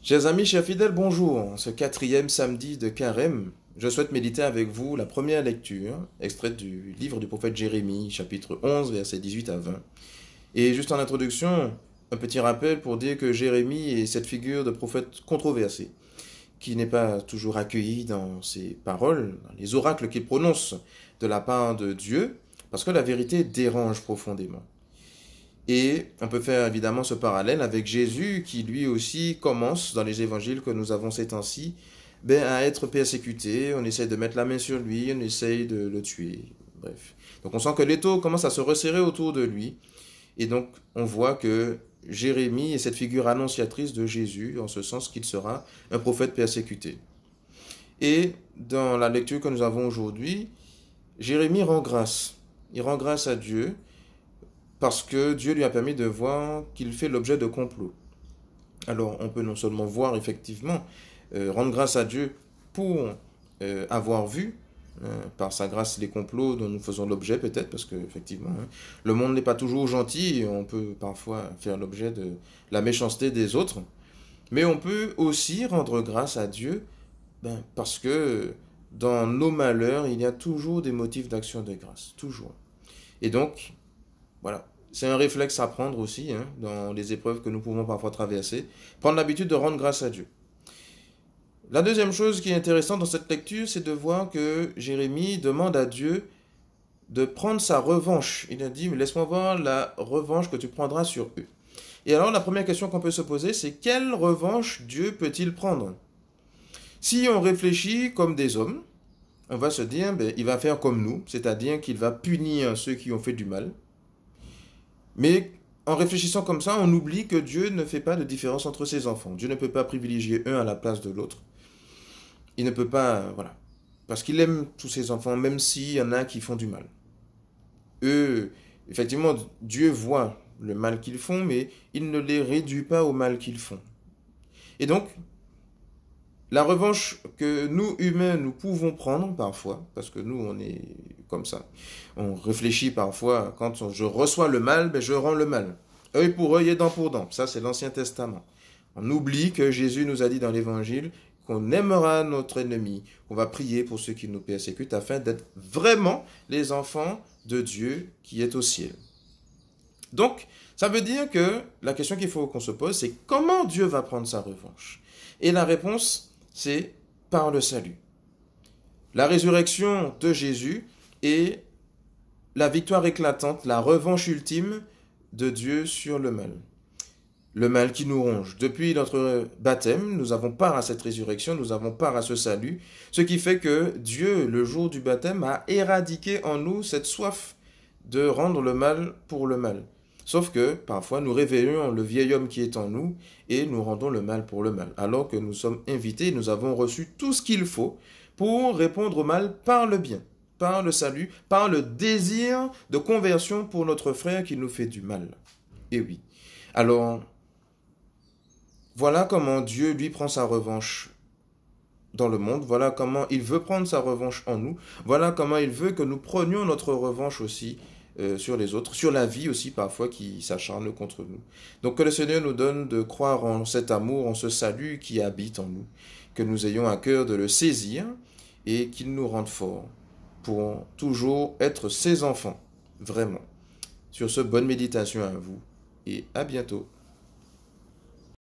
Chers amis, chers fidèles, bonjour. En ce quatrième samedi de Carême, je souhaite méditer avec vous la première lecture, extraite du livre du prophète Jérémie, chapitre 11, versets 18 à 20. Et juste en introduction, un petit rappel pour dire que Jérémie est cette figure de prophète controversé, qui n'est pas toujours accueilli dans ses paroles, dans les oracles qu'il prononce de la part de Dieu, parce que la vérité dérange profondément. Et on peut faire évidemment ce parallèle avec Jésus qui lui aussi commence dans les évangiles que nous avons ces temps-ci à être persécuté, on essaye de mettre la main sur lui, on essaye de le tuer, bref. Donc on sent que l'étau commence à se resserrer autour de lui et donc on voit que Jérémie est cette figure annonciatrice de Jésus en ce sens qu'il sera un prophète persécuté. Et dans la lecture que nous avons aujourd'hui, Jérémie rend grâce. Il rend grâce à Dieu parce que Dieu lui a permis de voir qu'il fait l'objet de complots. Alors on peut non seulement voir effectivement, rendre grâce à Dieu pour avoir vu, par sa grâce, les complots dont nous faisons l'objet peut-être, parce que effectivement, le monde n'est pas toujours gentil, et on peut parfois faire l'objet de la méchanceté des autres, mais on peut aussi rendre grâce à Dieu parce que dans nos malheurs, il y a toujours des motifs d'action de grâce, toujours. Et donc, voilà. C'est un réflexe à prendre aussi, dans les épreuves que nous pouvons parfois traverser. Prendre l'habitude de rendre grâce à Dieu. La deuxième chose qui est intéressante dans cette lecture, c'est de voir que Jérémie demande à Dieu de prendre sa revanche. Il a dit, mais laisse-moi voir la revanche que tu prendras sur eux. Et alors la première question qu'on peut se poser, c'est quelle revanche Dieu peut-il prendre? Si on réfléchit comme des hommes, on va se dire, il va faire comme nous, c'est-à-dire qu'il va punir ceux qui ont fait du mal. Mais en réfléchissant comme ça, on oublie que Dieu ne fait pas de différence entre ses enfants. Dieu ne peut pas privilégier un à la place de l'autre. Il ne peut pas, voilà. Parce qu'il aime tous ses enfants, même s'il y en a qui font du mal. Eux, effectivement, Dieu voit le mal qu'ils font, mais il ne les réduit pas au mal qu'ils font. Et donc, la revanche que nous, humains, nous pouvons prendre parfois, parce que nous, on est comme ça. On réfléchit parfois, quand je reçois le mal, je rends le mal. Œil pour œil et dent pour dent. Ça, c'est l'Ancien Testament. On oublie que Jésus nous a dit dans l'Évangile qu'on aimera notre ennemi, qu'on va prier pour ceux qui nous persécutent, afin d'être vraiment les enfants de Dieu qui est au ciel. Donc, ça veut dire que la question qu'il faut qu'on se pose, c'est comment Dieu va prendre sa revanche? Et la réponse, c'est par le salut. La résurrection de Jésus est la victoire éclatante, la revanche ultime de Dieu sur le mal. Le mal qui nous ronge. Depuis notre baptême, nous avons part à cette résurrection, nous avons part à ce salut, ce qui fait que Dieu, le jour du baptême, a éradiqué en nous cette soif de rendre le mal pour le mal. Sauf que parfois nous réveillons le vieil homme qui est en nous et nous rendons le mal pour le mal. Alors que nous sommes invités, nous avons reçu tout ce qu'il faut pour répondre au mal par le bien, par le salut, par le désir de conversion pour notre frère qui nous fait du mal. Et oui. Alors, voilà comment Dieu, lui, prend sa revanche dans le monde. Voilà comment il veut prendre sa revanche en nous. Voilà comment il veut que nous prenions notre revanche aussi sur les autres, sur la vie aussi parfois qui s'acharne contre nous. Donc que le Seigneur nous donne de croire en cet amour, en ce salut qui habite en nous, que nous ayons à cœur de le saisir et qu'il nous rende forts pour toujours être ses enfants, vraiment. Sur ce, bonne méditation à vous et à bientôt.